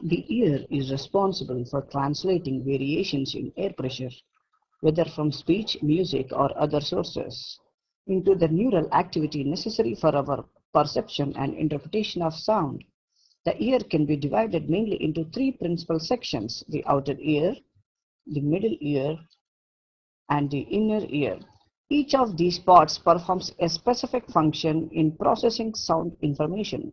The ear is responsible for translating variations in air pressure, whether from speech, music, or other sources, into the neural activity necessary for our perception and interpretation of sound. The ear can be divided mainly into three principal sections: the outer ear, the middle ear, and the inner ear. Each of these parts performs a specific function in processing sound information.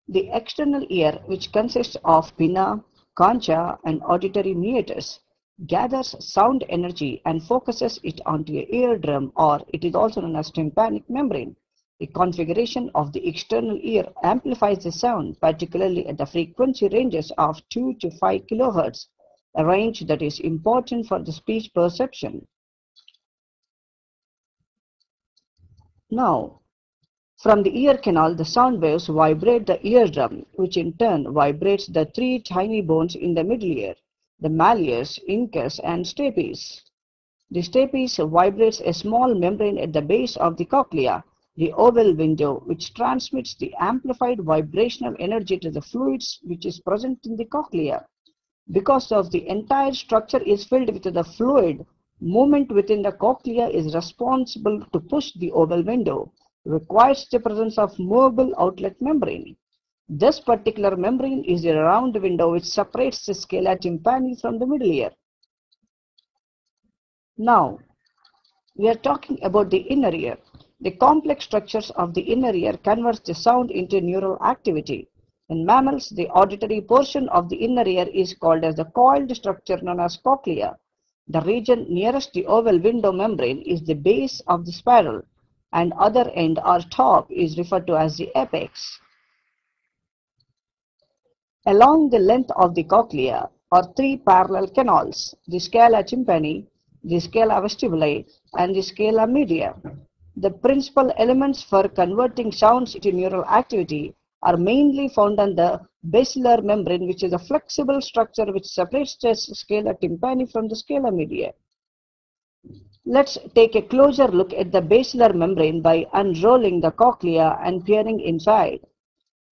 The external ear, which consists of pinna, concha, and auditory meatus, gathers sound energy and focuses it onto a eardrum, or it is also known as tympanic membrane. The configuration of the external ear amplifies the sound, particularly at the frequency ranges of 2 to 5 kHz, a range that is important for the speech perception. Now, from the ear canal, the sound waves vibrate the eardrum, which in turn vibrates the three tiny bones in the middle ear, the malleus, incus, and stapes. The stapes vibrates a small membrane at the base of the cochlea, the oval window, which transmits the amplified vibrational energy to the fluids which is present in the cochlea. Because of the entire structure is filled with the fluid, movement within the cochlea is responsible to push the oval window, requires the presence of movable outlet membrane. This particular membrane is a round window which separates the scala tympani from the middle ear. Now, we are talking about the inner ear. The complex structures of the inner ear convert the sound into neural activity. In mammals, the auditory portion of the inner ear is called as the coiled structure known as cochlea. The region nearest the oval window membrane is the base of the spiral, and other end or top is referred to as the apex. Along the length of the cochlea are three parallel canals: the scala tympani, the scala vestibuli, and the scala media. The principal elements for converting sounds into neural activity are mainly found on the basilar membrane, which is a flexible structure which separates the scala tympani from the scala media. Let's take a closer look at the basilar membrane by unrolling the cochlea and peering inside.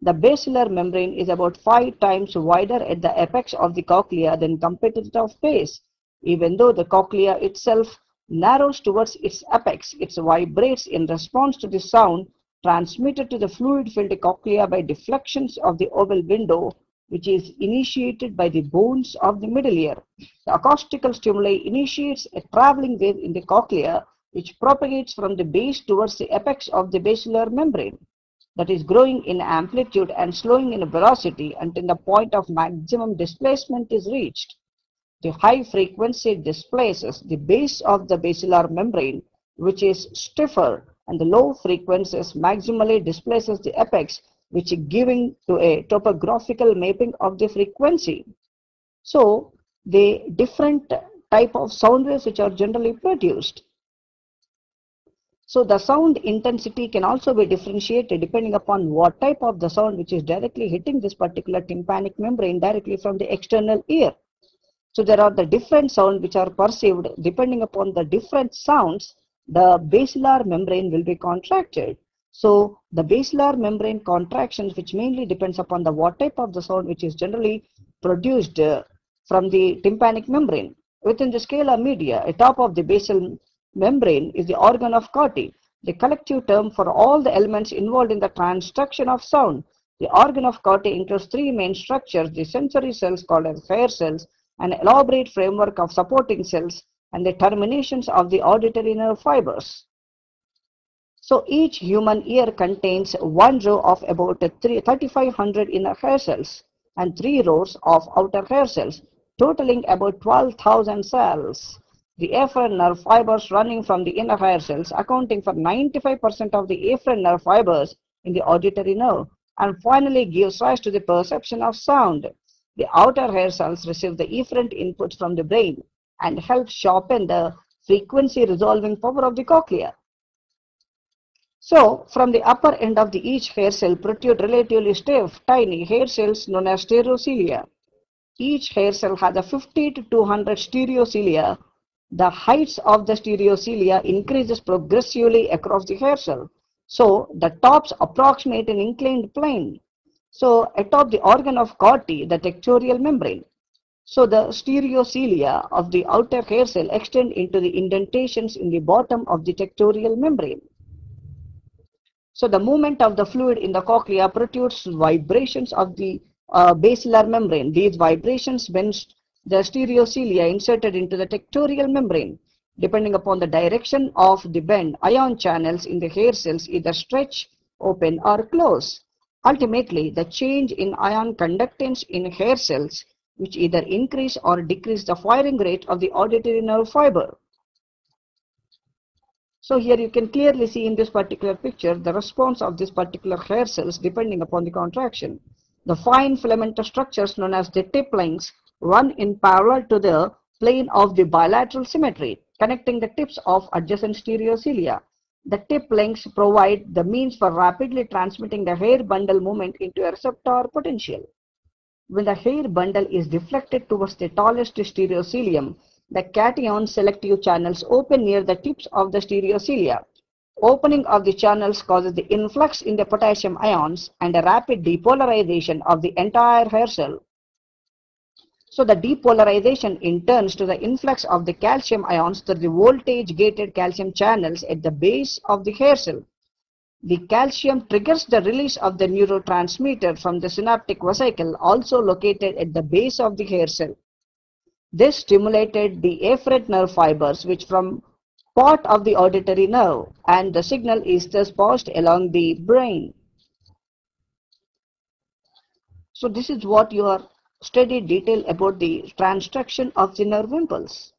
The basilar membrane is about 5 times wider at the apex of the cochlea than compared to that of base. Even though the cochlea itself narrows towards its apex, it vibrates in response to the sound transmitted to the fluid-filled cochlea by deflections of the oval window, which is initiated by the bones of the middle ear. The acoustical stimuli initiates a traveling wave in the cochlea, which propagates from the base towards the apex of the basilar membrane, that is growing in amplitude and slowing in velocity until the point of maximum displacement is reached. The high frequency displaces the base of the basilar membrane, which is stiffer, and the low frequencies maximally displaces the apex, which is giving to a topographical mapping of the frequency. So, the different type of sound waves which are generally produced. So, the sound intensity can also be differentiated depending upon what type of the sound which is directly hitting this particular tympanic membrane directly from the external ear. So there are the different sounds which are perceived. Depending upon the different sounds, the basilar membrane will be contracted. So the basilar membrane contractions, which mainly depends upon the what type of the sound which is generally produced from the tympanic membrane. Within the scala media, atop of the basal membrane is the organ of Corti, the collective term for all the elements involved in the transduction of sound. The organ of Corti includes three main structures: the sensory cells called as hair cells, an elaborate framework of supporting cells, and the terminations of the auditory nerve fibers. So each human ear contains one row of about 3,500 inner hair cells and 3 rows of outer hair cells, totaling about 12,000 cells. The afferent nerve fibers running from the inner hair cells, accounting for 95% of the afferent nerve fibers in the auditory nerve, and finally gives rise to the perception of sound. The outer hair cells receive the efferent inputs from the brain and help sharpen the frequency resolving power of the cochlea. So, from the upper end of each hair cell protrude relatively stiff, tiny hair cells known as stereocilia. Each hair cell has a 50 to 200 stereocilia. The heights of the stereocilia increases progressively across the hair cell. So, the tops approximate an inclined plane. So atop the organ of Corti, the tectorial membrane. So the stereocilia of the outer hair cell extend into the indentations in the bottom of the tectorial membrane. So the movement of the fluid in the cochlea produces vibrations of the basilar membrane. These vibrations bend the stereocilia inserted into the tectorial membrane. Depending upon the direction of the bend, ion channels in the hair cells either stretch, open or close. Ultimately, the change in ion conductance in hair cells which either increase or decrease the firing rate of the auditory nerve fiber. So here you can clearly see in this particular picture the response of this particular hair cells depending upon the contraction. The fine filamentous structures known as the tip links run in parallel to the plane of the bilateral symmetry, connecting the tips of adjacent stereocilia. The tip links provide the means for rapidly transmitting the hair bundle movement into a receptor potential. When the hair bundle is deflected towards the tallest stereocilium, the cation selective channels open near the tips of the stereocilia. Opening of the channels causes the influx in the potassium ions and a rapid depolarization of the entire hair cell. So the depolarization in turns to the influx of the calcium ions through the voltage-gated calcium channels at the base of the hair cell. The calcium triggers the release of the neurotransmitter from the synaptic vesicle, also located at the base of the hair cell. This stimulated the afferent nerve fibers, which form part of the auditory nerve, and the signal is thus passed along the brain. So this is what your study detail about the transduction of the nerve impulse.